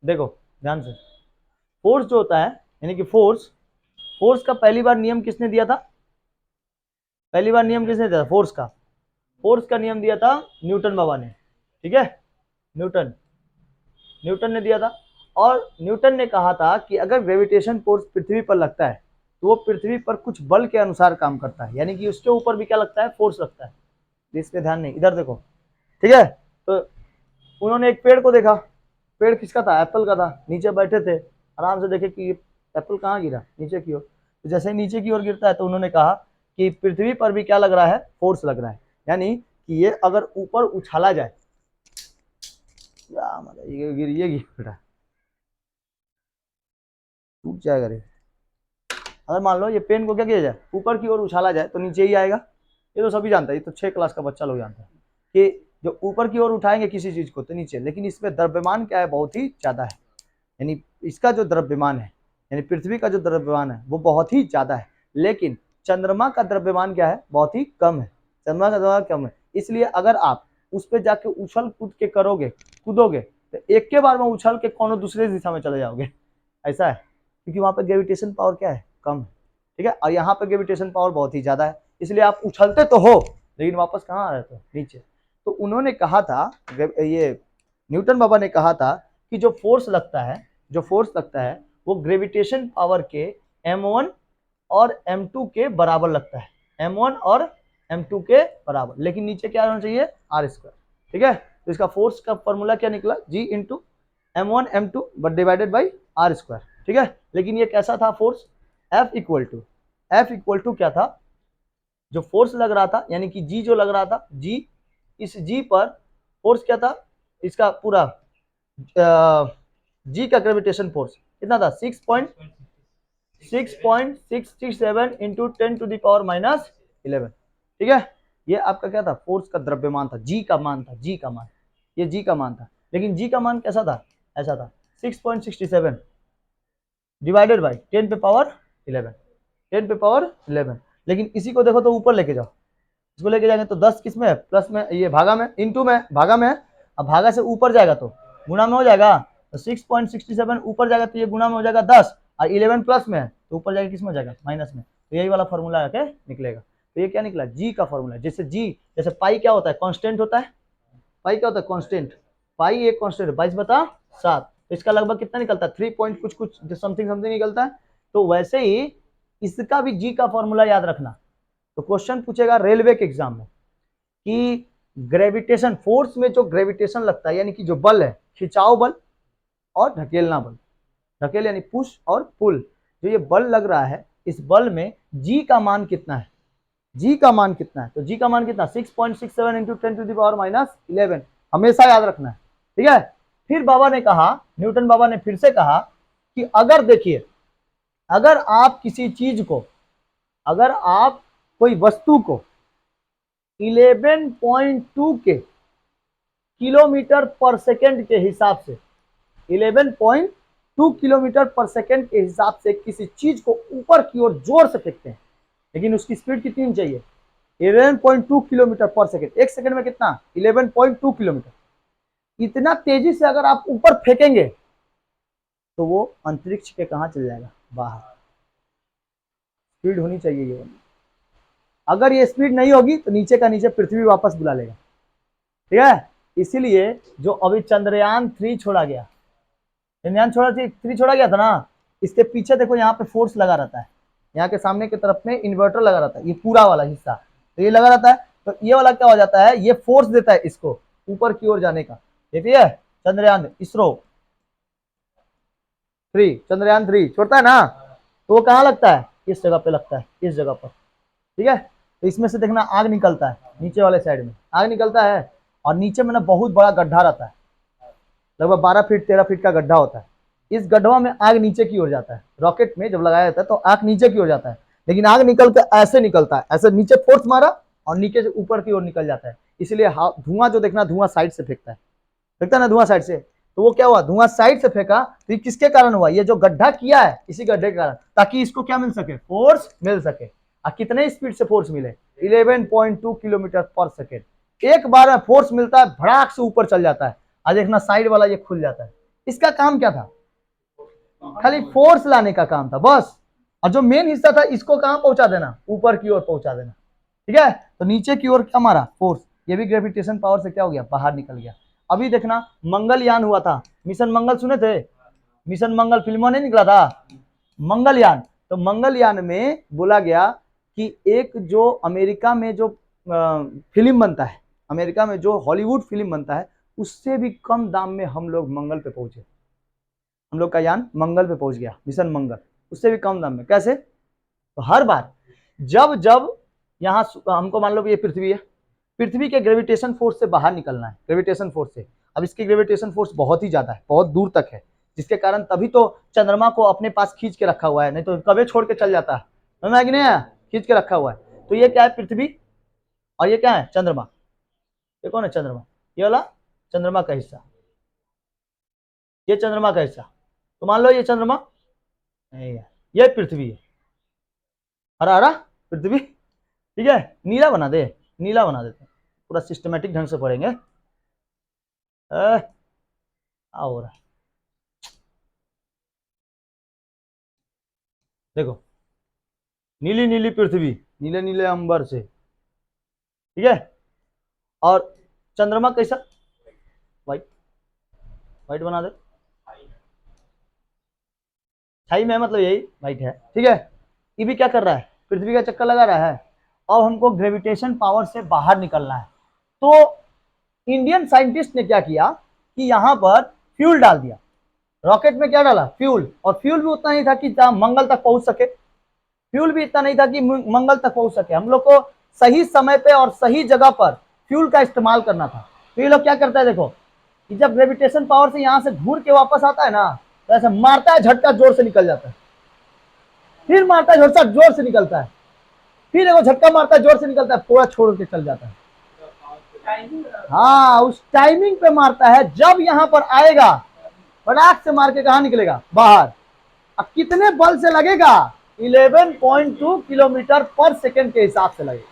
देखो ध्यान से, फोर्स जो होता है, यानी कि फोर्स, फोर्स का पहली बार नियम किसने दिया था? पहली बार नियम किसने दिया था फोर्स का? फोर्स का नियम दिया था न्यूटन बाबा ने, ठीक है, न्यूटन, न्यूटन ने दिया था। और न्यूटन ने कहा था कि अगर ग्रेविटेशन फोर्स पृथ्वी पर लगता है तो वो पृथ्वी पर कुछ बल के अनुसार काम करता है, यानी कि उसके ऊपर भी क्या लगता है? फोर्स लगता है। इस पे ध्यान नहीं, इधर देखो, ठीक है। तो उन्होंने एक पेड़ को देखा, पेड़ किसका था? एप्पल का था। नीचे बैठे थे, आराम से देखे कि एप्पल कहाँ गिरा, नीचे की ओर। तो जैसे ही नीचे की ओर गिरता है तो उन्होंने कहा कि पृथ्वी पर भी क्या लग रहा है? फोर्स लग रहा है, यानी कि ये अगर ऊपर उछाला जाए, या मतलब ये गिर बेटा, टूट जाएगा रे। अगर मान लो ये पेन को क्या किया जाए, ऊपर की ओर उछाला जाए तो नीचे ही आएगा। ये तो सभी जानता है, ये तो 6 क्लास का बच्चा लोग जानता है कि जो ऊपर की ओर उठाएंगे किसी चीज को तो नीचे, लेकिन इसमें द्रव्यमान क्या है? बहुत ही ज्यादा है। यानी इसका जो द्रव्यमान है, यानी पृथ्वी का जो द्रव्यमान है वो बहुत ही ज्यादा है, लेकिन चंद्रमा का द्रव्यमान क्या है? बहुत ही कम है। चंद्रमा का द्रव्यमान कम है, इसलिए अगर आप उस पर जाके उछल कूद के करोगे, कूदोगे, तो एक के बार में उछल के कोनो दूसरे दिशा में चले जाओगे। ऐसा है, क्योंकि वहां पर ग्रेविटेशन पावर क्या है? कम है, ठीक है। और यहाँ पे ग्रेविटेशन पावर बहुत ही ज्यादा है, इसलिए आप उछलते तो हो लेकिन वापस कहाँ आ रहे थे? नीचे। तो उन्होंने कहा था, ये न्यूटन बाबा ने कहा था कि जो फोर्स लगता है, जो फोर्स लगता है वो ग्रेविटेशन पावर के m1 और m2 के बराबर लगता है, m1 और m2 के बराबर, लेकिन नीचे क्या होना चाहिए? r स्क्वायर, ठीक है। तो इसका फोर्स का फॉर्मूला क्या निकला? g into m1 m2 but divided by r square, ठीक है। लेकिन ये कैसा था फोर्स? F इक्वल टू क्या था? जो फोर्स लग रहा था, यानी कि जी जो लग रहा था, जी, इस जी पर फोर्स क्या था? इसका पूरा जी का ग्रेविटेशन फोर्स कितना था? 6.667 इंटू 10⁻⁻11, ठीक है। ये आपका क्या था? फोर्स का द्रव्यमान था, जी का मान था, जी का मान, ये जी का मान था। लेकिन जी का मान कैसा था? ऐसा था 6.67 डिवाइडेड बाई 10⁻11, 10⁻11। लेकिन इसी को देखो तो ऊपर लेके जाओ, इसको लेके जाएंगे तो 10 किस में है? प्लस में, ये भागा में, इंटू में, भागा में। अब भागा से ऊपर जाएगा तो गुणा में हो जाएगा, तो 6.67 ऊपर जाएगा तो ये गुणा में हो जाएगा 10, और 11 प्लस में है तो ऊपर जाएगा किस में जाएगा? माइनस में। तो यही वाला फॉर्मूला आके निकलेगा। तो ये क्या निकला? जी का फॉर्मूला। जैसे जी, जैसे पाई क्या होता है? कांस्टेंट होता है। पाई क्या होता है? कांस्टेंट। पाई एक कांस्टेंट 22/7, तो इसका लगभग कितना निकलता है? 3 पॉइंट कुछ कुछ समथिंग समथिंग निकलता है। तो वैसे ही इसका भी जी का फॉर्मूला याद रखना। तो क्वेश्चन पूछेगा रेलवे के एग्जाम में कि ग्रेविटेशन फोर्स में जो ग्रेविटेशन लगता है, यानी कि जो बल है, खिंचाव बल और ढकेलना बल, ढकेल यानी पुश और पुल, जो ये बल लग रहा है, इस बल में जी का मान कितना है? जी का मान कितना है? तो जी का मान कितना? 6.67 इंटू 10⁻⁻11, हमेशा याद रखना है, ठीक है। फिर बाबा ने कहा, न्यूटन बाबा ने फिर से कहा कि अगर देखिए, अगर आप किसी चीज को, अगर आप कोई वस्तु को 11.2 के किलोमीटर पर सेकेंड के हिसाब से, 11.2 किलोमीटर पर सेकेंड के हिसाब से किसी चीज को ऊपर की ओर जोर से फेंकते हैं, लेकिन उसकी स्पीड कितनी चाहिए? 11.2 किलोमीटर पर सेकेंड। एक सेकेंड में कितना? 11.2 किलोमीटर। इतना तेजी से अगर आप ऊपर फेंकेंगे तो वो अंतरिक्ष के कहा चल जाएगा? बाहर। स्पीड होनी चाहिए ये। अगर ये स्पीड नहीं होगी तो नीचे का नीचे पृथ्वी वापस बुला लेगा, ठीक है। इसीलिए जो अभी चंद्रयान 3 छोड़ा गया, चंद्रयान 3 छोड़ा गया था ना, इसके पीछे देखो यहाँ पे फोर्स लगा रहता है, यहाँ के सामने की तरफ में इन्वर्टर लगा रहता है, ये पूरा वाला हिस्सा तो ये लगा रहता है। तो ये वाला क्या हो जाता है? ये फोर्स देता है इसको ऊपर की ओर जाने का। देखिए चंद्रयान इसरो 3, चंद्रयान 3 छोड़ता है ना, तो वो कहाँ लगता है? इस जगह पे लगता है, इस जगह पर, ठीक है। तो इसमें से देखना आग निकलता है, नीचे वाले साइड में आग निकलता है, और नीचे में ना बहुत बड़ा गड्ढा रहता है, लगभग 12 फीट 13 फीट का गड्ढा होता है। इस गड्ढा में आग नीचे की ओर जाता है, रॉकेट में जब लगाया जाता है तो आग नीचे की ओर जाता है, लेकिन आग निकल के ऐसे निकलता है, ऐसे नीचे फोर्स मारा और नीचे से ऊपर की ओर निकल जाता है। इसलिए धुआं जो देखना, धुआं साइड से फेंकता है, फेंकता है ना धुआं साइड से। तो वो क्या हुआ? धुआं साइड से फेंका, तो ये किसके कारण हुआ? ये जो गड्ढा किया है इसी गड्ढे के कारण, ताकि इसको क्या मिल सके? फोर्स मिल सके। और कितने स्पीड से फोर्स मिले? 11.2 किलोमीटर पर सेकेंड। एक बार में फोर्स मिलता है, भड़ाक से ऊपर चल जाता है, और देखना साइड वाला ये खुल जाता है। इसका काम क्या था? खाली फोर्स लाने का काम था बस। और जो मेन हिस्सा था इसको कहां पहुंचा देना? ऊपर की ओर पहुंचा देना। ठीक है, तो नीचे की ओर क्या मारा? फोर्स। ये भी ग्रेविटेशन पावर से क्या हो गया? बाहर निकल गया। अभी देखना, मंगलयान हुआ था, मिशन मंगल सुने थे? मिशन मंगल फिल्मों नहीं निकला था, मंगलयान। तो मंगलयान में बोला गया कि एक जो अमेरिका में जो फिल्म बनता है, अमेरिका में जो हॉलीवुड फिल्म बनता है, उससे भी कम दाम में हम लोग मंगल पे पहुंचे। हम लोग का यान मंगल पे पहुंच गया, मिशन मंगल, उससे भी कम दाम में। कैसे? तो हर बार जब जब यहाँ हमको मान लो कि ये पृथ्वी है, पृथ्वी के ग्रेविटेशन फोर्स से बाहर निकलना है, ग्रेविटेशन फोर्स से। अब इसकी ग्रेविटेशन फोर्स बहुत ही ज्यादा है, बहुत दूर तक है, जिसके कारण तभी तो चंद्रमा को अपने पास खींच के रखा हुआ है, नहीं तो कभी छोड़ के चल जाता है, समझ कि नहीं है? खींच के रखा हुआ है। तो ये क्या है? पृथ्वी। और ये क्या है? चंद्रमा। ये कौन है? चंद्रमा। ये वाला चंद्रमा का हिस्सा, ये चंद्रमा का हिस्सा। तो मान लो ये चंद्रमा नहीं है, ये पृथ्वी है, हरा हरा पृथ्वी। ठीक है, नीला बना दे, नीला बना देते हैं, पूरा सिस्टमेटिक ढंग से पढ़ेंगे। हो रहा है, देखो, नीली नीली पृथ्वी, नीले नीले अंबर से। ठीक है, और चंद्रमा कैसा? व्हाइट, व्हाइट बना दे, छाई में मतलब यही व्हाइट है। ठीक है, ये भी क्या कर रहा है? पृथ्वी का चक्कर लगा रहा है। अब हमको ग्रेविटेशन पावर से बाहर निकलना है, तो इंडियन साइंटिस्ट ने क्या किया कि यहां पर फ्यूल डाल दिया। रॉकेट में क्या डाला? फ्यूल। और फ्यूल भी उतना नहीं था कि मंगल तक पहुंच सके, फ्यूल भी इतना नहीं था कि मंगल तक पहुंच सके। हम लोग को सही समय पे और सही जगह पर फ्यूल का इस्तेमाल करना था। तो ये लोग क्या करता है, देखो, कि जब ग्रेविटेशन पावर से यहां से घूर के वापस आता है ना, तो ऐसे मारता है, झटका जोर से निकल जाता है, फिर मारता है, झटका जोर से निकलता है, फिर एगो झटका मारता है, जोर से निकलता है, पूरा छोड़ के चल जाता है। हाँ, उस टाइमिंग पे मारता है, जब यहां पर आएगा फटाक से मार के कहा निकलेगा? बाहर। अब कितने बल से लगेगा? 11.2 किलोमीटर पर सेकेंड के हिसाब से लगेगा,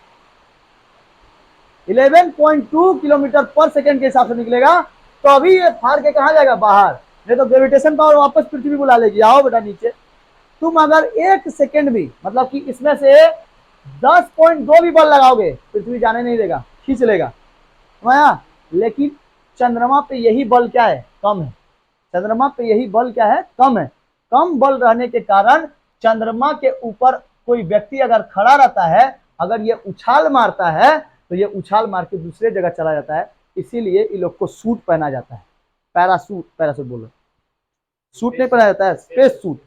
11.2 किलोमीटर पर सेकेंड के हिसाब से निकलेगा। तो अभी ये फाड़ के कहा जाएगा? बाहर। नहीं तो ग्रेविटेशन पावर वापस पृथ्वी बुला लेगी, आओ बेटा नीचे। तुम अगर 1 सेकेंड भी, मतलब कि इसमें से 10.2 भी बल लगाओगे, पृथ्वी जाने नहीं देगा, खींच लेगा। लेकिन चंद्रमा पे यही बल क्या है? कम है। चंद्रमा पे यही बल क्या है? कम है। कम बल रहने के कारण चंद्रमा के ऊपर कोई व्यक्ति अगर खड़ा रहता है, अगर ये उछाल मारता है, तो ये उछाल मार के दूसरे जगह चला जाता है। इसीलिए इन लोग को सूट पहना जाता है, पैरासूट, पैरासूट बोलो, सूट नहीं पहना जाता है, स्पेस सूट।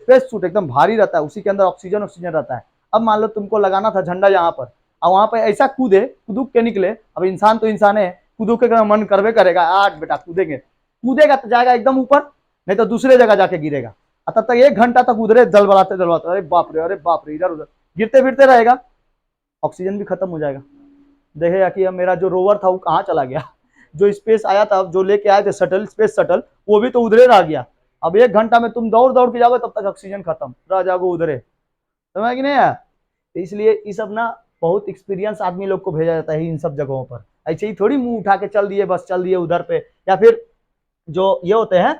स्पेस सूट एकदम भारी रहता है, उसी के अंदर ऑक्सीजन ऑक्सीजन रहता है। अब मान लो तुमको लगाना था झंडा यहाँ पर, और वहां पर ऐसा कूदे, कूदूक के निकले। अब इंसान तो इंसान है, कूदू के मन करवे करेगा, आज बेटा कूदेंगे, कूदेगा तो जाएगा एकदम ऊपर, नहीं तो दूसरे जगह जाके गिरेगा। तब तक 1 घंटा तक उधरे दलबलाते दलबलाते, अरे बाप रे, अरे बाप रे, इधर उधर गिरते फिरते रहेगा, ऑक्सीजन भी खत्म हो जाएगा। देखेगा कि अब मेरा जो रोवर था वो कहाँ चला गया, जो स्पेस आया था, जो लेके आए थे शटल, स्पेस शटल, वो भी तो उधरे रह गया। अब 1 घंटा में तुम दौड़ दौड़ के जाओगे, तब तक ऑक्सीजन खत्म, रह जाओगे उधरे, समझ कि नहीं है? तो इसलिए ये सब ना बहुत एक्सपीरियंस आदमी लोग को भेजा जाता है इन सब जगहों पर। ऐसे ही थोड़ी मुंह उठा के चल दिए, बस चल दिए उधर पे। या फिर जो ये होते हैं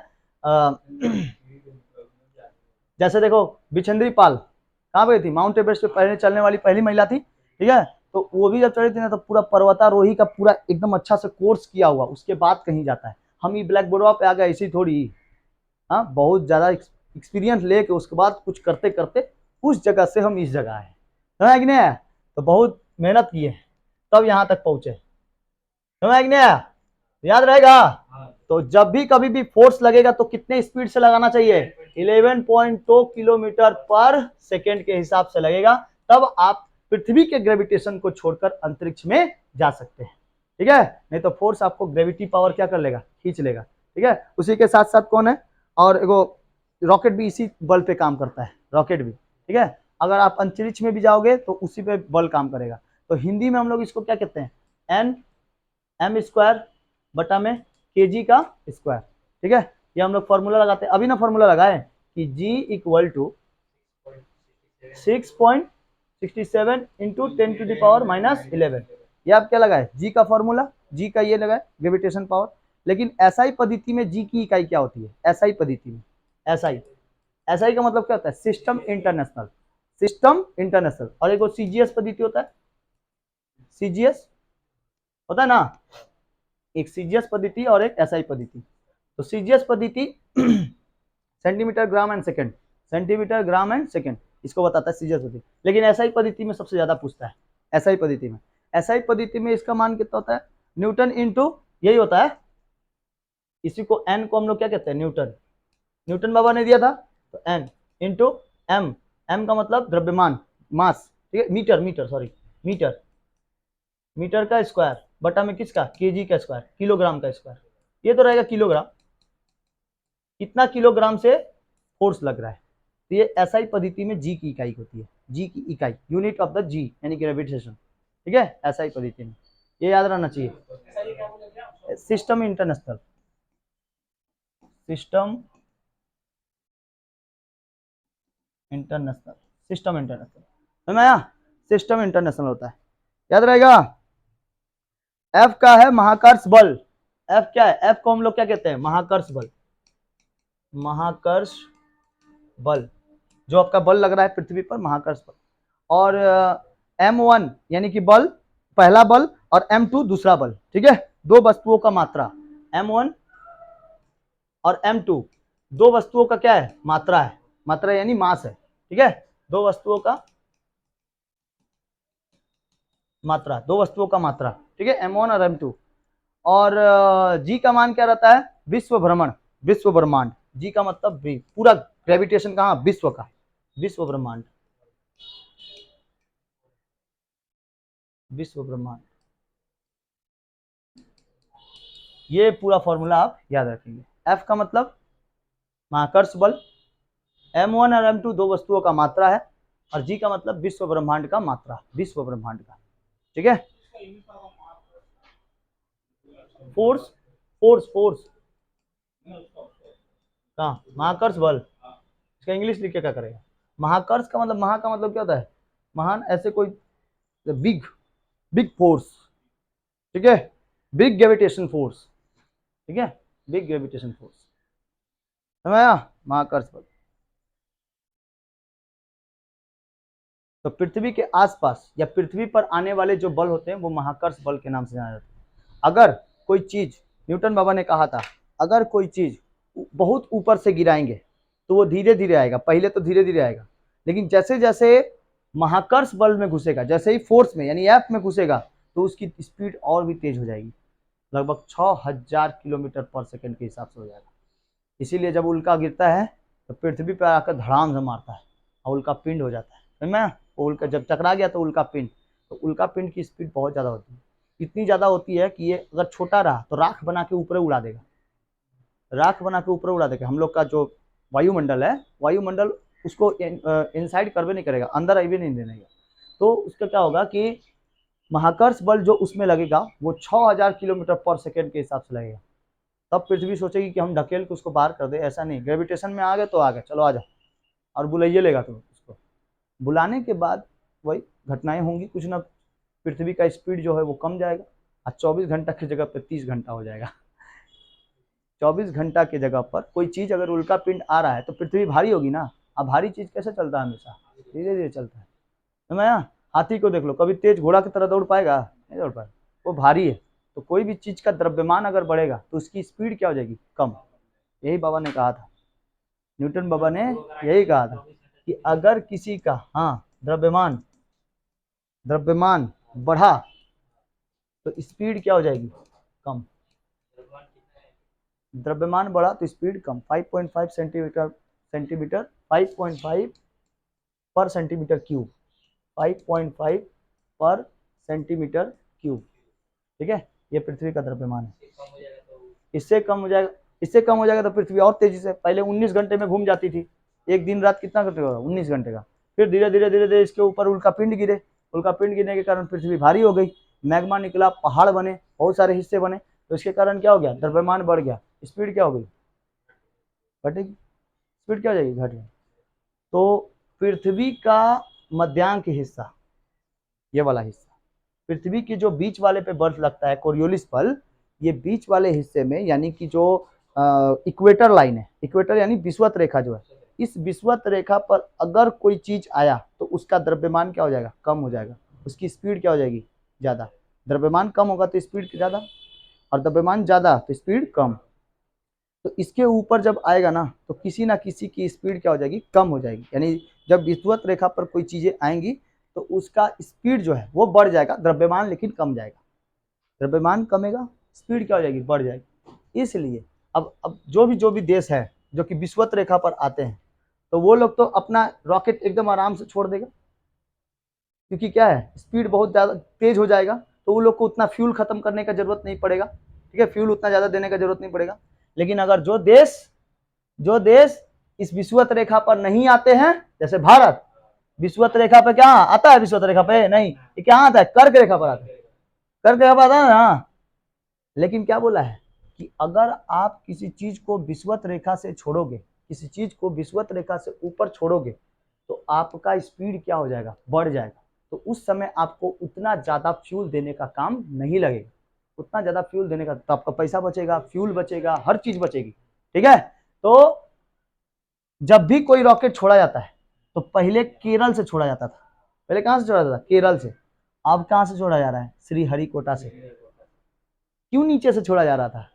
जैसे देखो, बिछंद्री पाल कहाँ पे थी? माउंट एवरेस्ट पे पहले चलने वाली पहली महिला थी। ठीक है, तो वो भी जब चढ़ी थी ना, तो पूरा पर्वतारोही का पूरा एकदम अच्छा से कोर्स किया हुआ, उसके बाद कहीं जाता है। हम ही ब्लैक बोर्ड पे आ गए ऐसी थोड़ी। हाँ, बहुत ज्यादा एक्सपीरियंस लेके उसके बाद कुछ करते करते उस जगह से हम इस जगह आए, समझ कि नहीं? तो बहुत मेहनत किए तब यहाँ तक पहुंचे, समझ कि नहीं? याद रहेगा? तो जब भी कभी भी फोर्स लगेगा तो कितने स्पीड से लगाना चाहिए? 11.2 किलोमीटर पर सेकेंड के हिसाब से लगेगा, तब आप पृथ्वी के ग्रेविटेशन को छोड़कर अंतरिक्ष में जा सकते हैं। ठीक है, नहीं तो फोर्स आपको ग्रेविटी पावर क्या कर लेगा? खींच लेगा। ठीक है, उसी के साथ साथ कौन है? और एगो रॉकेट भी इसी बल पे काम करता है, रॉकेट भी। ठीक है, अगर आप अंतरिक्ष में भी जाओगे तो उसी पे बल काम करेगा। तो हिंदी में हम लोग इसको क्या कहते हैं? एन एम स्क्वायर बटा में के जी का स्क्वायर। ठीक है, ये हम लोग फॉर्मूला लगाते हैं, अभी ना फॉर्मूला लगाए कि G इक्वल टू 6.67 इंटू 10⁻⁻11। ये आप क्या लगाए? जी का फॉर्मूला, जी का ये लगाए ग्रेविटेशन पावर। लेकिन एसआई पद्धति में जी की इकाई क्या होती है? एसआई पद्धति में एसआई, एसआई का मतलब क्या होता है? System international, system international. और एक सीजीएस पद्धति होता है, सीजीएस होता है ना, एक सीजीएस पद्धति और एक एसआई पद्धति। तो सीजीएस पद्धति centimetre gram and second, centimetre gram and second, इसको बताता है सीजीएस पद्धति। लेकिन एसआई पद्धति में सबसे ज्यादा पूछता है, एसआई पद्धति में, एसआई पद्धति में इसका मान कितना होता है? न्यूटन इंटू, यही होता है, इसी को एन को हम लोग क्या कहते हैं? न्यूटन, न्यूटन बाबा ने दिया था, तो एन इंटू एम, एम का मतलब द्रव्यमान, मास, ठीक है, meter, meter sorry, meter, meter का स्क्वायर बटा में किसका? केजी का स्क्वायर, किलोग्राम का स्क्वायर, ये तो रहेगा किलोग्राम, कितना किलोग्राम से फोर्स लग रहा है। तो ये एसआई पद्धति में जी की इकाई होती है, जी की इकाई, यूनिट ऑफ द जी यानी ग्रेविटेशन, ठीक है, एसआई पद्धति में, ये याद रहना चाहिए। System international, system international, system international, समझ में आया? सिस्टम इंटरनेशनल होता है, याद रहेगा। एफ का है महाकर्ष बल, एफ क्या है? एफ को हम लोग क्या कहते हैं? महाकर्ष बल, महाकर्ष बल, जो आपका बल लग रहा है पृथ्वी पर, महाकर्ष बल। और M1 यानी कि बल, पहला बल, और M2 दूसरा बल, ठीक है, दो वस्तुओं का मात्रा, M1 और M2 दो वस्तुओं का क्या है? मात्रा है, मात्रा यानी मास है, ठीक है, दो वस्तुओं का मात्रा, दो वस्तुओं का मात्रा, ठीक है, M1 और M2। और जी का मान क्या रहता है? विश्व भ्रमण, विश्व ब्रह्मांड, जी का मतलब भी पूरा ग्रेविटेशन कहाँ? विश्व का, विश्व ब्रह्मांड, विश्व ब्रह्मांड, ये पूरा फॉर्मूला आप याद रखेंगे। एफ का मतलब महाकर्ष बल, M1 और M2 दो वस्तुओं का मात्रा है, और जी का मतलब विश्व ब्रह्मांड का मात्रा, विश्व ब्रह्मांड का, ठीक है। फोर्स, फोर्स, फोर्स कहाँ? महाकर्ष बल, इसका इंग्लिश लिख के क्या करेगा? महाकर्ष का मतलब, महा का मतलब क्या होता है? महान, ऐसे कोई बिग, बिग फोर्स, ठीक है, बिग ग्रेविटेशन फोर्स, ठीक है, बिग ग्रेविटेशन फोर्स, समझा? महाकर्ष बल। तो पृथ्वी के आसपास या पृथ्वी पर आने वाले जो बल होते हैं वो महाकर्ष बल के नाम से जाना जाता है। अगर कोई चीज, न्यूटन बाबा ने कहा था, अगर कोई चीज बहुत ऊपर से गिराएंगे तो वो धीरे धीरे आएगा, पहले तो धीरे धीरे आएगा, लेकिन जैसे जैसे महाकर्ष बल में घुसेगा, जैसे ही फोर्स में यानी एफ में घुसेगा, तो उसकी स्पीड और भी तेज हो जाएगी, लगभग 6000 किलोमीटर पर सेकंड के हिसाब से हो जाएगा। इसीलिए जब उल्का गिरता है तो पृथ्वी पर आकर धड़ाम से मारता है और उल्का पिंड हो जाता है, समझ में? उल्का जब टकरा गया तो उल्का पिंड, तो उल्का पिंड की स्पीड बहुत ज़्यादा होती है, इतनी ज़्यादा होती है कि ये अगर छोटा रहा तो राख बना के ऊपर उड़ा देगा, राख बना के ऊपर उड़ा देगा। हम लोग का जो वायुमंडल है, वायुमंडल उसको इनसाइड करवे नहीं करेगा, अंदर आइए नहीं देने का। तो उसका क्या होगा कि महाकर्ष बल जो उसमें लगेगा वो 6000 किलोमीटर पर सेकेंड के हिसाब से लगेगा। तब पृथ्वी सोचेगी कि हम ढकेल के उसको बाहर कर दे, ऐसा नहीं, ग्रेविटेशन में आ गए तो आ गए, चलो आ जाओ, और बुलाइए लेगा तुम उसको। बुलाने के बाद वही घटनाएं होंगी कुछ ना, पृथ्वी का स्पीड जो है वो कम जाएगा, और 24 घंटा की जगह पर 30 घंटा हो जाएगा। 24 घंटा की जगह पर कोई चीज अगर उल्का पिंड आ रहा है तो पृथ्वी भारी होगी ना, अब भारी चीज कैसे चलता है? हमेशा धीरे धीरे चलता है, समझ आया? हाथी को देख लो, कभी तेज घोड़ा की तरह दौड़ पाएगा? नहीं दौड़ पाएगा, वो भारी है। तो कोई भी चीज का द्रव्यमान अगर बढ़ेगा तो उसकी स्पीड क्या हो जाएगी? कम। यही बाबा ने कहा था, न्यूटन बाबा ने यही कहा था कि अगर किसी का, हाँ, द्रव्यमान, द्रव्यमान बढ़ा तो स्पीड क्या हो जाएगी? कम। द्रव्यमान बढ़ा तो स्पीड कम, 5.5 सेंटीमीटर, सेंटीमीटर 5.5 पर सेंटीमीटर क्यूब, 5.5 पर सेंटीमीटर क्यूब, ठीक है, ये पृथ्वी का द्रव्यमान है। इससे कम हो जाएगा, इससे कम हो जाएगा तो पृथ्वी और तेजी से, पहले 19 घंटे में घूम जाती थी, एक दिन रात कितना घंटे का? 19 घंटे का। फिर धीरे धीरे धीरे धीरे इसके ऊपर उल्का पिंड गिरे, उल्का पिंड गिरने के कारण पृथ्वी भारी हो गई, मैग्मा निकला, पहाड़ बने, बहुत सारे हिस्से बने, तो इसके कारण क्या हो गया? द्रव्यमान बढ़ गया, स्पीड क्या हो गई? घटेगी, स्पीड क्या हो जाएगी? घट गई। तो पृथ्वी का मध्यांक हिस्सा, ये वाला हिस्सा, पृथ्वी की जो बीच वाले पे बर्फ लगता है, कोरियोलिस बल, ये बीच वाले हिस्से में, यानी कि जो इक्वेटर लाइन है, इक्वेटर यानी विषुवत रेखा जो है, इस विषुवत रेखा पर अगर कोई चीज आया तो उसका द्रव्यमान क्या हो जाएगा, कम हो जाएगा, उसकी स्पीड क्या हो जाएगी, ज्यादा। द्रव्यमान कम होगा तो स्पीड ज्यादा, और द्रव्यमान ज्यादा तो स्पीड कम। तो इसके ऊपर जब आएगा ना तो किसी ना किसी की स्पीड क्या हो जाएगी, कम हो जाएगी। यानी जब विषुवत रेखा पर कोई चीजें आएंगी तो उसका स्पीड जो है वो बढ़ जाएगा, द्रव्यमान लेकिन कम जाएगा। द्रव्यमान कमेगा, स्पीड क्या हो जाएगी, बढ़ जाएगी। इसलिए अब जो भी देश है जो कि विषुवत रेखा पर आते हैं तो वो लोग तो अपना रॉकेट एकदम आराम से छोड़ देगा, क्योंकि क्या है, स्पीड बहुत ज़्यादा तेज हो जाएगा, तो वो लोग को उतना फ्यूल खत्म करने का जरूरत नहीं पड़ेगा। ठीक है, फ्यूल उतना ज़्यादा देने का जरूरत नहीं पड़ेगा। लेकिन अगर जो देश इस विषुवत रेखा पर नहीं आते हैं, जैसे भारत विषुवत रेखा पर क्या आता है, विषुवत रेखा पे नहीं, ये क्या आता है, कर्क रेखा पर आता है, कर्क रेखा पर आता है ना। लेकिन क्या बोला है कि अगर आप किसी चीज को विषुवत रेखा से छोड़ोगे, किसी चीज को विषुवत रेखा से ऊपर छोड़ोगे तो आपका स्पीड क्या हो जाएगा, बढ़ जाएगा। तो उस समय आपको उतना ज्यादा फ्यूल देने का काम नहीं लगेगा, उतना ज्यादा फ्यूल देने का, तो आपका पैसा बचेगा, फ्यूल बचेगा, हर चीज बचेगी। ठीक है, तो जब भी कोई रॉकेट छोड़ा जाता है तो पहले केरल से छोड़ा जाता था। पहले कहां से छोड़ा जाता था, केरल से। अब कहां से छोड़ा जा रहा है, श्रीहरिकोटा से। क्यों नीचे से छोड़ा जा रहा था,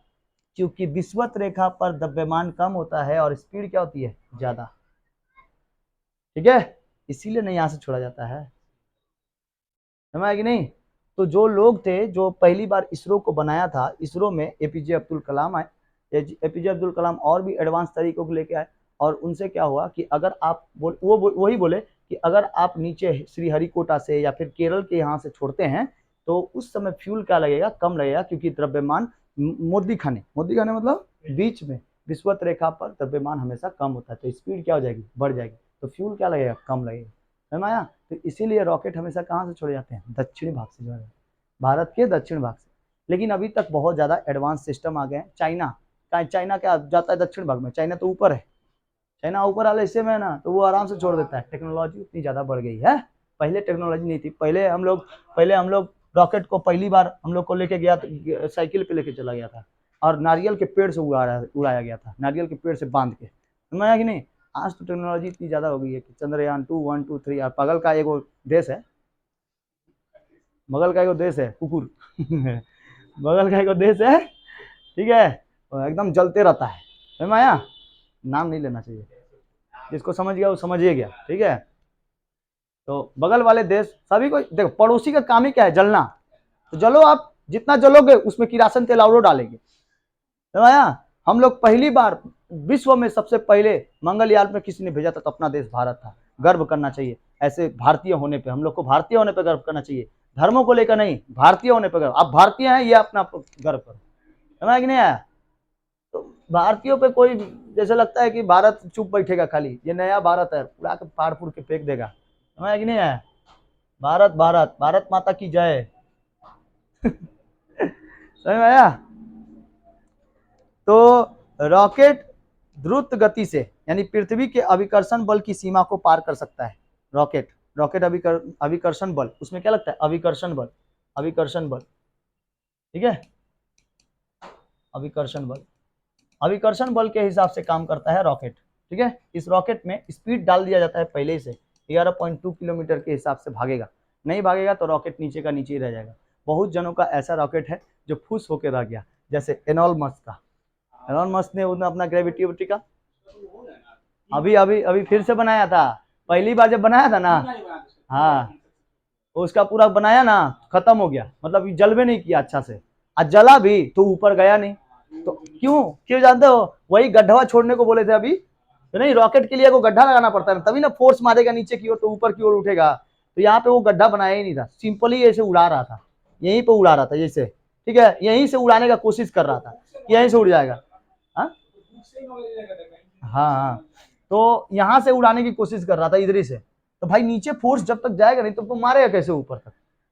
क्योंकि विषुवत रेखा पर द्रव्यमान कम होता है और स्पीड क्या होती है, ज्यादा। ठीक है, इसीलिए नहीं यहां से छोड़ा जाता है, समझ कि नहीं। तो जो लोग थे जो पहली बार इसरो को बनाया था, इसरो में एपीजे अब्दुल कलाम आए। एपीजे अब्दुल कलाम और भी एडवांस तरीकों को लेके आए, और उनसे क्या हुआ कि अगर आप वही बोले कि अगर आप नीचे श्रीहरिकोटा से या फिर केरल के यहाँ से छोड़ते हैं तो उस समय फ्यूल क्या लगेगा, कम लगेगा, क्योंकि द्रव्यमान मोदी खाने मतलब बीच में विषुवत रेखा पर द्रव्यमान हमेशा कम होता है, तो स्पीड क्या हो जाएगी, बढ़ जाएगी, तो फ्यूल क्या लगेगा, कम लगेगा। समझ आया। तो इसीलिए रॉकेट हमेशा कहाँ से छोड़े जाते हैं, दक्षिणी भाग से छोड़े जाते हैं, भारत के दक्षिण भाग से। लेकिन अभी तक बहुत ज़्यादा एडवांस सिस्टम आ गए हैं। चाइना क्या जाता है दक्षिण भाग में, चाइना तो ऊपर है, चाइना ऊपर वाले हिस्से में है ना, तो वो आराम से छोड़ देता है। टेक्नोलॉजी इतनी ज़्यादा बढ़ गई है, पहले टेक्नोलॉजी नहीं थी। पहले हम लोग रॉकेट को पहली बार हम लोग को लेके गया, साइकिल पे लेके चला गया था, और नारियल के पेड़ से उड़ाया गया था, नारियल के पेड़ से बांध के, समझ कि नहीं। आज तो टेक्नोलॉजी इतनी ज़्यादा हो गई है कि चंद्रयान 2, 1, 2, 3, और बगल का एगो देश है, बगल का एगो देश है कुकुर बगल का एगो देश है, ठीक है, एकदम जलते रहता है, समझ में आया। नाम नहीं लेना चाहिए, जिसको समझ गया वो समझिए गया। ठीक है, तो बगल वाले देश सभी को देखो, पड़ोसी का काम ही क्या है, जलना। तो जलो, आप जितना जलोगे उसमें किरासन तेल और डालेंगे, समझ आया। हम लोग पहली बार विश्व में सबसे पहले मंगलयान में किसी ने भेजा था तो अपना देश भारत था। गर्व करना चाहिए ऐसे भारतीय होने पे, हम लोग को भारतीय होने पे गर्व करना चाहिए, धर्मों को लेकर नहीं, भारतीय होने पे गर्व। आप भारतीय हैं, ये अपना गर्व करो, समझ कि नहीं आया। तो भारतीयों पे कोई जैसे लगता है कि भारत चुप बैठेगा, खाली ये नया भारत है, उड़ा के फाड़ फूड़ के फेंक देगा, समझ कि नहीं आया। भारत भारत भारत माता की जय समझ में आया। तो रॉकेट द्रुत गति से, यानी पृथ्वी के अभिकर्षण बल की सीमा को पार कर सकता है। रॉकेट अभिकर्षण बल, उसमें क्या लगता है, अभिकर्षण बल। ठीक है, अभिकर्षण बल के हिसाब से काम करता है रॉकेट। ठीक है, इस रॉकेट में स्पीड डाल दिया जाता है पहले से, 11.2 किलोमीटर के हिसाब से भागेगा, नहीं भागेगा तो रॉकेट नीचे का नीचे ही रह जाएगा। बहुत जनों का ऐसा रॉकेट है जो फुस होकर रह गया, जैसे एलोन मस्क ने अपना ग्रेविटी का अभी फिर से बनाया था। पहली बार जब बनाया था ना, हाँ, उसका पूरा बनाया ना, खत्म हो गया, मतलब जलवे नहीं किया अच्छा से, और जला भी तो ऊपर गया नहीं। तो क्यों जानते हो, वही गड्ढा छोड़ने को बोले थे अभी, तो नहीं, रॉकेट के लिए को गड्ढा लगाना पड़ता है, तभी ना फोर्स मारेगा नीचे की ओर तो ऊपर की ओर उठेगा। तो यहाँ पे वो गड्ढा बनाया ही नहीं था, सिंपली ऐसे उड़ा रहा था, यहीं पे उड़ा रहा था जैसे, ठीक है, यहीं से उड़ाने का कोशिश कर रहा था, यहीं से उड़ जाएगा। हाँ हाँ, तो यहाँ से उड़ाने की कोशिश कर रहा था इधर ही से। तो भाई नीचे फोर्स जब तक जाएगा नहीं तो तुम मारेगा कैसे ऊपर तक।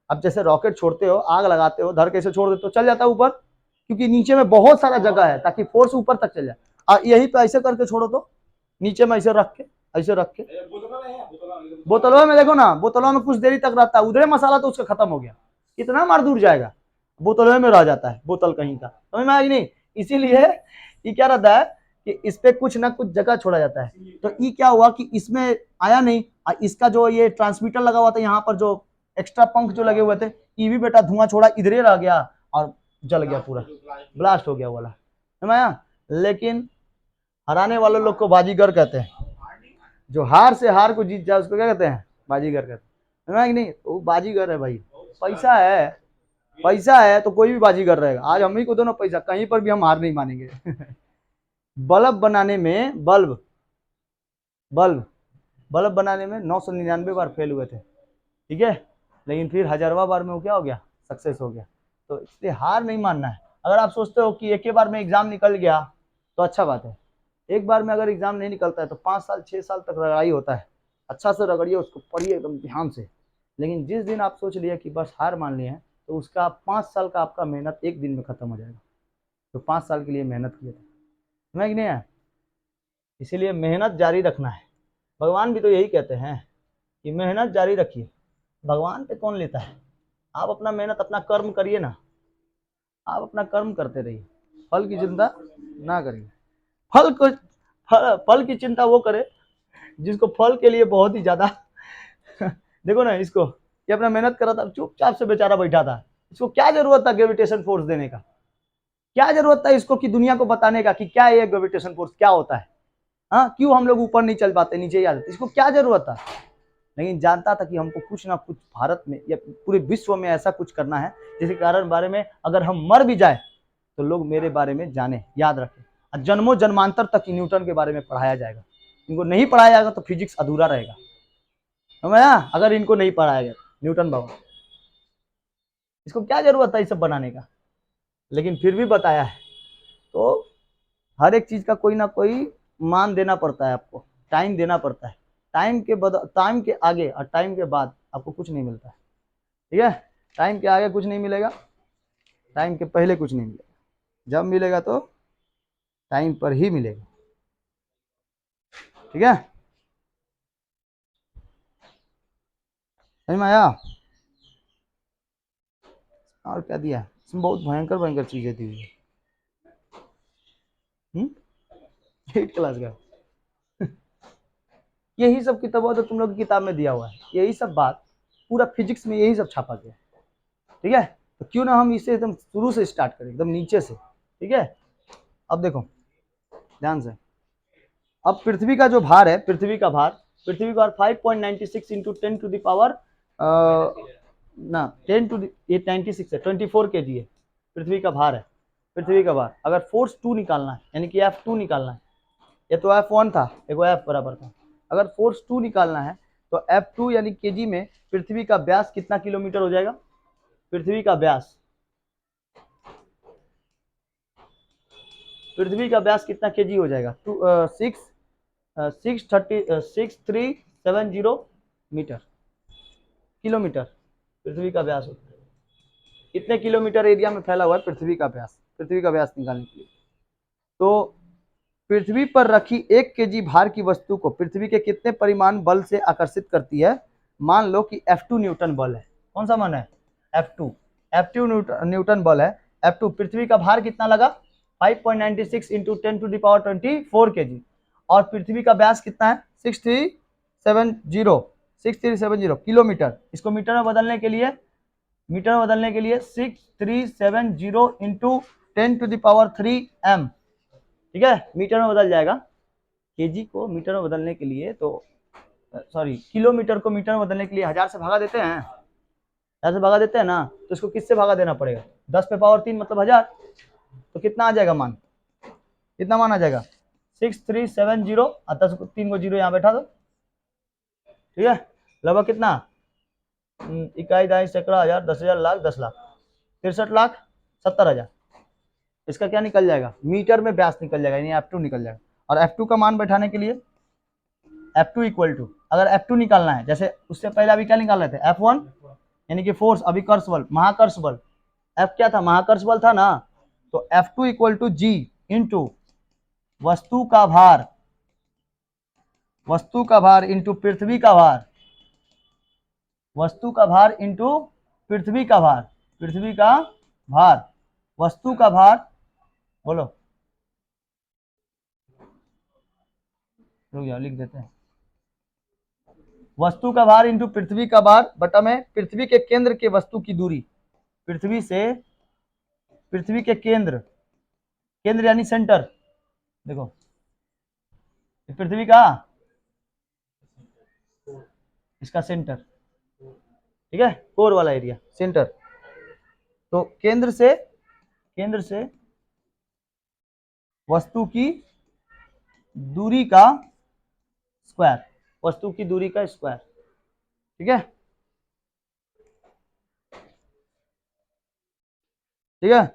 अब जैसे रॉकेट छोड़ते हो, आग लगाते हो, धर कैसे छोड़ देते हो, चल जाता है ऊपर, क्योंकि नीचे में बहुत सारा जगह है ताकि फोर्स ऊपर तक चल जाए। और यही पे ऐसे करके छोड़ो तो नीचे में ऐसे रख के बोतलों में देखो ना, बोतलों में कुछ देरी तक रहता है, उधर मसाला तो उसका खत्म हो गया, कितना मार दूर जाएगा। बोतल में रह जाता है, बोतल कहीं का, समझ में आया कि नहीं। इसीलिए ये क्या रहता है कि इस पे कुछ ना कुछ जगह छोड़ा जाता है। तो ये क्या हुआ कि इसमें आया नहीं, इसका जो ये ट्रांसमीटर लगा हुआ था यहाँ पर, जो एक्स्ट्रा पंख जो लगे हुए थे, ये भी बेटा धुआं छोड़ा, इधरे रह गया और जल गया, पूरा ब्लास्ट हो गया वाला, समझ में आया। लेकिन हराने वाले लोग को बाजीगर कहते हैं, जो हार से हार को जीत जाए उसको क्या कहते हैं, बाजीगर कहते हैं, समझ में आया कि नहीं। वो बाजीगर है भाई, पैसा है, पैसा है तो कोई भी बाजीगर रहेगा। आज हम ही को दो ना पैसा, कहीं पर भी हम हार नहीं मानेंगे। बल्ब बनाने में, बल्ब बल्ब बनाने में 999 बार फेल हुए थे, ठीक है, लेकिन फिर 1000वां बार में वो क्या हो गया, सक्सेस हो गया। तो इसलिए हार नहीं मानना है। अगर आप सोचते हो कि एक ही बार में एग्जाम निकल गया तो अच्छा बात है, एक बार में अगर एग्जाम नहीं निकलता है तो 5 साल 6 साल तक रगड़ाई होता है। अच्छा से रगड़िए उसको, पढ़िए एकदम ध्यान से। लेकिन जिस दिन आप सोच लिए कि बस हार मान लिए हैं, तो उसका 5 साल का आपका मेहनत एक दिन में खत्म हो जाएगा। तो 5 साल के लिए मेहनत किए थे, समझ नहीं है। इसीलिए मेहनत जारी रखना है। भगवान भी तो यही कहते हैं कि मेहनत जारी रखिए। भगवान पे कौन लेता है, आप अपना मेहनत, अपना कर्म करिए ना, आप अपना कर्म करते रहिए, फल की चिंता ना करिए। फल को फल की चिंता वो करे जिसको फल के लिए बहुत ही ज्यादा देखो ना इसको, ये अपना मेहनत कर रहा था, चुपचाप से बेचारा बैठा था। इसको क्या जरूरत था ग्रेविटेशन फोर्स देने का, क्या जरूरत था इसको कि दुनिया को बताने का कि क्या ये ग्रेविटेशन फोर्स क्या होता है। हाँ, क्यों हम लोग ऊपर नहीं चल पाते, नीचे ही आ जाते, इसको क्या जरूरत था। लेकिन जानता था कि हमको कुछ ना कुछ भारत में या पूरे विश्व में ऐसा कुछ करना है जिसके कारण बारे में अगर हम मर भी जाए तो लोग मेरे बारे में जाने, याद रखें। और जन्मों जन्मांतर तक न्यूटन के बारे में पढ़ाया जाएगा। इनको नहीं पढ़ाया जाएगा तो फिजिक्स अधूरा रहेगा, समझा। अगर इनको नहीं पढ़ाया गया, न्यूटन बाबा, इसको क्या जरूरत था ये सब बनाने का, लेकिन फिर भी बताया है। तो हर एक चीज का कोई ना कोई मान देना पड़ता है आपको, टाइम देना पड़ता है। टाइम के आगे और टाइम के बाद आपको कुछ नहीं मिलता है, ठीक है। टाइम के आगे कुछ नहीं मिलेगा, टाइम के पहले कुछ नहीं मिलेगा, जब मिलेगा तो टाइम पर ही मिलेगा, ठीक है। समझ में आया। और क्या दिया है इसमें, बहुत भयंकर भयंकर चीजें दी हुई है। 8 क्लास का यही सब किताबों तो तुम लोग की किताब में दिया हुआ है, यही सब बात पूरा फिजिक्स में यही सब छापा गया, ठीक है। तो क्यों ना हम इसे एकदम शुरू से स्टार्ट करें, एकदम नीचे से, ठीक है। अब देखो ध्यान से, अब पृथ्वी का जो भार है, पृथ्वी का भार 5.96 इंटू 10 टू द पावर ना 96 है, 24 kg है पृथ्वी का भार है। पृथ्वी का भार अगर फोर्स 2 निकालना है, यानी कि F2 निकालना है, ये तो F1 था, एक F बराबर था। अगर फोर्स 2 निकालना है तो F2 यानी केजी में पृथ्वी का व्यास कितना किलोमीटर हो जाएगा, पृथ्वी का व्यास, पृथ्वी का व्यास कितना केजी हो जाएगा, 637 मीटर, किलोमीटर पृथ्वी का व्यास होता है। कितने किलोमीटर एरिया में फैला हुआ है पृथ्वी का व्यास, पृथ्वी का व्यास निकालने के लिए। तो पृथ्वी पर रखी 1 kg भार की वस्तु को पृथ्वी के कितने परिमाण बल से आकर्षित करती है। मान लो कि F2 न्यूटन बल है, कौन सा मान है, F2, F2 न्यूटन बल है। F2 पृथ्वी का भार कितना लगा, 5.96 into 10 to the power 24 kg, और पृथ्वी का व्यास कितना है, 6370 किलोमीटर। इसको मीटर में बदलने के लिए, 6370 into 10 to the power 3 m, ठीक है, मीटर में बदल जाएगा। केजी को मीटर में बदलने के लिए तो सॉरी, किलोमीटर को मीटर में बदलने के लिए 1000 से भागा देते हैं, 1000 से भागा देते हैं ना, तो इसको किससे भागा देना पड़ेगा, 10 पे पावर 3 मतलब 1000। तो कितना आ जाएगा मान, कितना मान आ जाएगा, 6370, और 10 को 3 को जीरो यहाँ बैठा दो, ठीक है। लगभग कितना, इकाई दाई सैकड़ा हजार 10,000 लाख 10 लाख 63 लाख 70 हजार। इसका क्या निकल जाएगा, मीटर में व्यास निकल जाएगा, यानी F2 निकल जाएगा। और F2 का मान बैठाने के लिए F2 इक्वल टू, अगर F2 निकालना है, जैसे उससे पहले अभी क्या निकाल रहे थे, F1 यानी कि फोर्स, अभिकर्ष बल, महाकर्ष बल, F क्या था, महाकर्ष बल था ना। तो F2 equal to G into वस्तु का भार, वस्तु का भार इंटू पृथ्वी का भार, वस्तु का भार इंटू पृथ्वी का भार, पृथ्वी का भार, वस्तु का भार, बोलो, रुक जाओ लिख देते हैं। वस्तु का भार इंटू पृथ्वी का भार बटा में पृथ्वी के केंद्र के वस्तु की दूरी, पृथ्वी से पृथ्वी के केंद्र, केंद्र यानी सेंटर, देखो पृथ्वी का इसका सेंटर, ठीक है, कोर वाला एरिया सेंटर, तो केंद्र से वस्तु की दूरी का स्क्वायर, वस्तु की दूरी का स्क्वायर, ठीक है, ठीक है।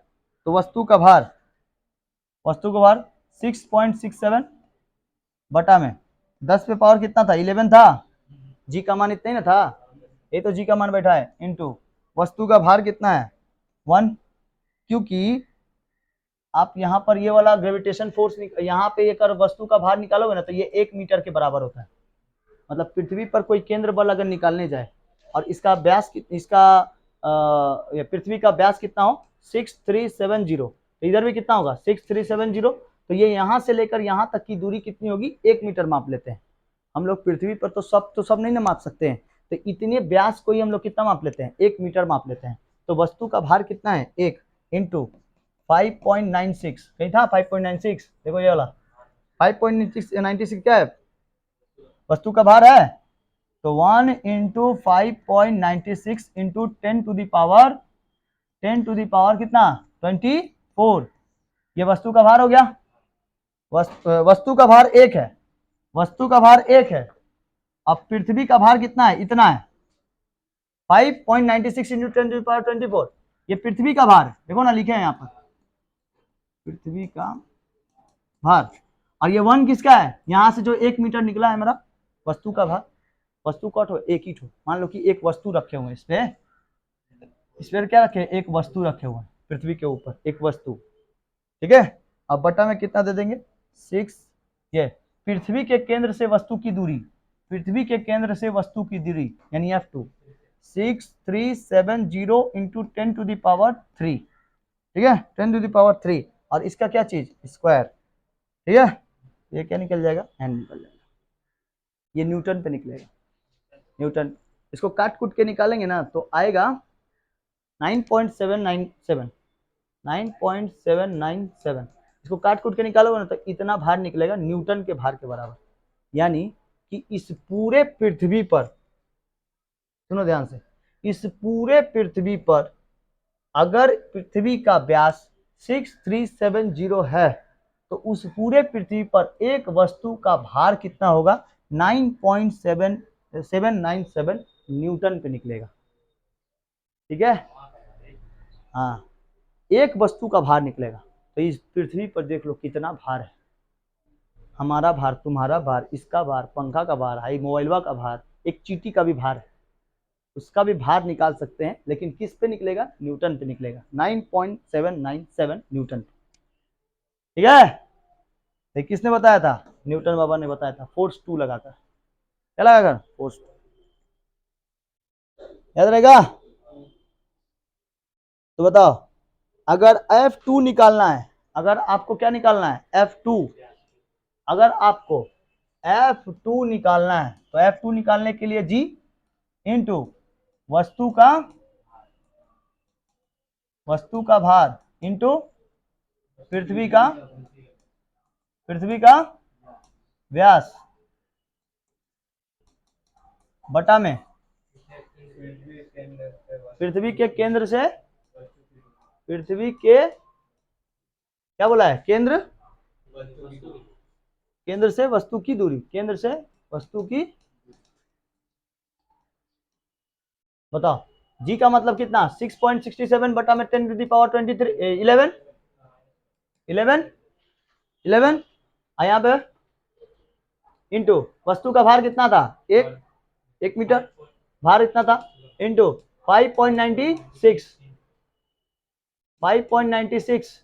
तो वस्तु का भार 6.67 बटा में 10 पे पावर कितना था, 11 था, जी का मान इतना ही ना था, ये तो जी का मान बैठा है, इनटू वस्तु का भार कितना है 1, क्योंकि आप यहाँ पर ये वाला ग्रेविटेशन फोर्स यहाँ पे ये कर वस्तु का भार निकालोगे ना तो ये 1 मीटर के बराबर होता है। मतलब पृथ्वी पर कोई केंद्र बल अगर निकालने जाए और इसका व्यास पृथ्वी का व्यास कितना हो 6370, तो इधर भी कितना होगा 6370, तो ये यहाँ से लेकर यहाँ तक की दूरी कितनी होगी 1 मीटर माप लेते हैं हम लोग। पृथ्वी पर तो सब नहीं ना माप सकते हैं, तो इतने व्यास को ही हम लोग कितना माप लेते हैं 1 मीटर माप लेते हैं। तो वस्तु का भार कितना है 1 इंटू 5.96, कहीं था 5.96, देखो ये वाला 5.96 क्या है वस्तु का भार है, तो 1 इंटू 5.96 इंटू 10 टू दावर कितना 24, ये वस्तु का भार हो गया। वस्तु का भार 1 है, वस्तु का भार 1 है, अब पृथ्वी का भार कितना है, इतना है 5.96 इंटू 10 टू पावर 24, ये पृथ्वी का भार देखो ना लिखे हैं यहाँ पर, पृथ्वी का भार, और ये 1 किसका है, यहां से जो 1 मीटर निकला है मेरा वस्तु का भार, वस्तु का ठो एक ही ठो, मान लो कि एक वस्तु रखे हुए हैं इस पे क्या रखे, एक वस्तु रखे हुए हैं पृथ्वी के ऊपर, एक वस्तु, ठीक है। अब बटा में कितना दे देंगे 6, ये पृथ्वी के केंद्र से वस्तु की दूरी, पृथ्वी के केंद्र से वस्तु की दूरी यानी F2 6370 इंटू 10 टू दावर 3, ठीक है 10 टू दावर 3, और इसका क्या चीज स्क्वायर, ठीक है। ये क्या निकल जाएगा, एन निकल जाएगा, ये न्यूटन पे निकलेगा, न्यूटन, इसको काट कूट के निकालेंगे ना तो आएगा 9.797, 9.797, इसको काट कूट के निकालोगे ना तो इतना भार निकलेगा न्यूटन के भार के बराबर। यानी कि इस पूरे पृथ्वी पर, सुनो ध्यान से, इस पूरे पृथ्वी पर अगर पृथ्वी का व्यास 6370 है तो उस पूरे पृथ्वी पर एक वस्तु का भार कितना होगा 9.797 न्यूटन पे निकलेगा, ठीक है। हाँ, एक वस्तु का भार निकलेगा, तो इस पृथ्वी पर देख लो कितना भार है, हमारा भार, तुम्हारा भार, इसका भार, पंखा का भार, हाई मोबाइलवा का भार, एक चींटी का भी भार है, उसका भी भार निकाल सकते हैं, लेकिन किस पे निकलेगा, न्यूटन पे निकलेगा, 9.797 न्यूटन, ठीक है। ये किसने बताया था, न्यूटन बाबा ने बताया था, फोर्स 2 लगाकर, क्या लगाकर फोर्स 2, याद रहेगा। तो बताओ अगर F2 निकालना है, अगर आपको क्या निकालना है F2, अगर आपको F2 निकालना है तो F2 निकालने के लिए G इंटू वस्तु का भार इंटू पृथ्वी का व्यास बटा में पृथ्वी के केंद्र से, पृथ्वी के क्या बोला है, केंद्र से वस्तु की दूरी, केंद्र से वस्तु की, बताओ जी का मतलब कितना 6.67 बटा में 10 टू पावर 23 11 यहाँ पे इंटू वस्तु का भार कितना था 1 मीटर, भार इतना था इंटू 5.96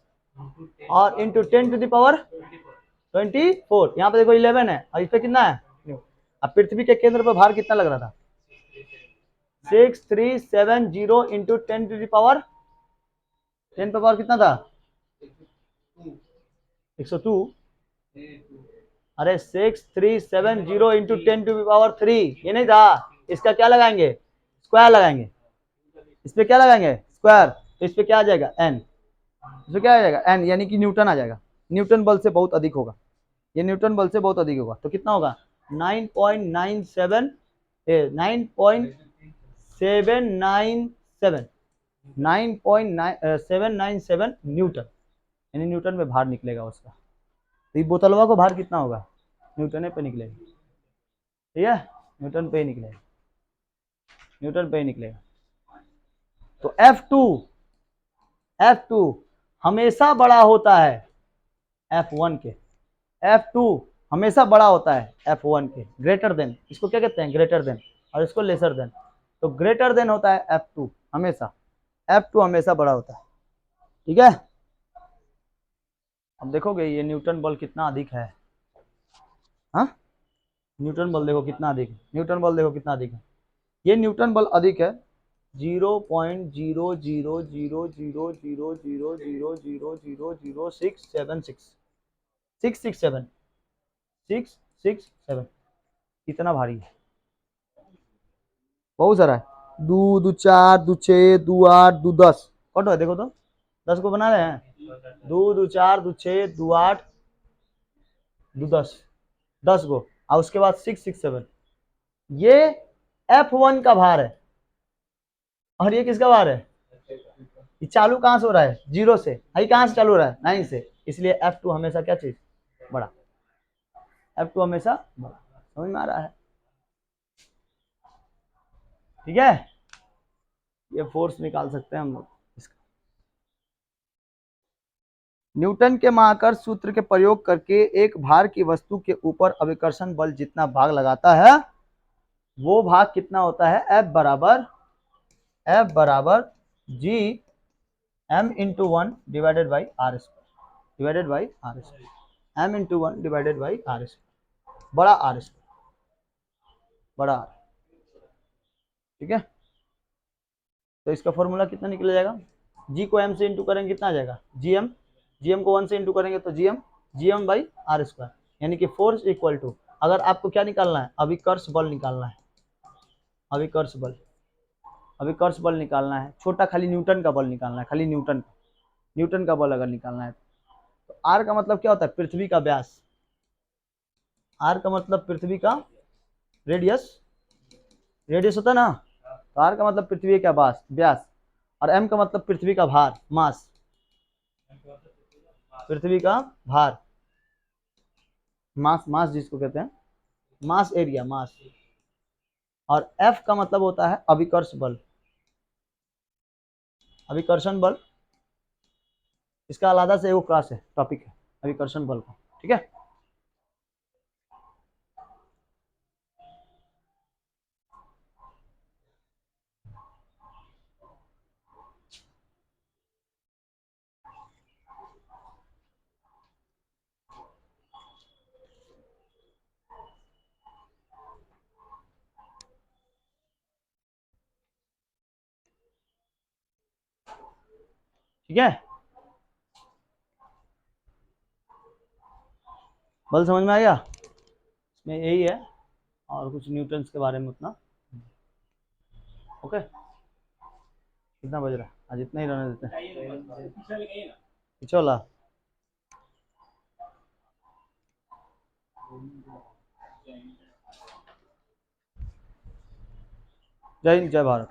और इंटू 10 टू पावर 24, यहाँ पे देखो 11 है और इस पे कितना है, अब पृथ्वी के केंद्र पर भार कितना लग रहा था 6370 इंटू 10 टू पावर 10 पे पावर कितना था? 102। अरे 6370 इंटू 10⁻³ ये नहीं था। इसका क्या लगाएंगे? स्क्वायर लगाएंगे। इस पे क्या लगाएंगे? स्क्वायर। तो इस पे क्या आ जाएगा? एन। इसमें क्या आ जाएगा? एन, यानी कि न्यूटन आ जाएगा। न्यूटन बल से बहुत अधिक होगा, ये न्यूटन बल से बहुत अधिक होगा। तो कितना होगा? 9.97 9.797 9.797 न्यूटन, यानी न्यूटन में भार निकलेगा उसका। तो ये बोतलवा को भार कितना होगा? न्यूटन पे निकलेगा। ठीक है, न्यूटन पे ही निकलेगा, न्यूटन पे ही निकलेगा। तो F2 हमेशा बड़ा होता है F1 के। F2 हमेशा बड़ा होता है F1 के, ग्रेटर देन, इसको क्या कहते हैं? ग्रेटर देन, और इसको लेसर देन। तो ग्रेटर देन होता है F2 हमेशा, F2 हमेशा बड़ा होता है। ठीक है, अब देखोगे ये न्यूटन बल कितना अधिक है। हाँ, न्यूटन बल देखो कितना अधिक है, न्यूटन बल देखो कितना अधिक है। ये न्यूटन बल अधिक है 0.00000000676 इतना भारी है, बहुत सारा है। 2 2 4 2 6 2 8 2 10 कट है, देखो तो 10 को बना रहे हैं। 2 2 4 2 6 2 8 2 10, 10 को, और उसके बाद 667। ये F1 का भार है, और ये किसका भार है? ये चालू कहां से हो रहा है? 0 से। ये कहां से चालू हो रहा है? 9 से। इसलिए F2 हमेशा क्या चीज? बड़ा। F2 हमेशा बड़ा। समझ में आ रहा है? ठीक है, ये फोर्स निकाल सकते हैं हम लोग इसका। न्यूटन के महाकर्ष सूत्र के प्रयोग करके एक भार की वस्तु के ऊपर अभिकर्षण बल जितना भाग लगाता है वो भाग कितना होता है? F बराबर G M into 1 divided by R square, divided by R square. M into 1 divided by R square, बड़ा R स्क्वायर, बड़ा R। ठीक है, तो इसका फॉर्मूला कितना निकल जाएगा? G को M से इंटू करेंगे कितना आ जाएगा? GM। GM को 1 से इंटू करेंगे तो GM बाई R स्क्वायर, यानी कि फोर्स इक्वल टू, अगर आपको क्या निकालना है? अभिकर्ष बल निकालना है, अभिकर्ष बल, अभिकर्ष बल निकालना है। छोटा खाली न्यूटन का बल निकालना है, खाली न्यूटन का बल अगर निकालना है तो आर का मतलब क्या होता है? पृथ्वी का व्यास। आर का मतलब पृथ्वी का रेडियस, रेडियस होता है ना। तो आर का मतलब पृथ्वी का व्यास, और एम का मतलब पृथ्वी का भार, मास, पृथ्वी का भार, मास, मास जिसको कहते हैं, मास एरिया, मास। और एफ का मतलब होता है अभिकर्ष बल, अभिकर्षण बल। इसका अलग से वो क्लास है, टॉपिक है अभिकर्षण बल का। ठीक है, ठीक है, बल समझ में आ गया? इसमें यही है, और कुछ न्यूटन्स के बारे में उतना। ओके, कितना बज रहा है? आज इतना ही रहने देते हैं। पीछे वाला। जय हिंद, जय भारत।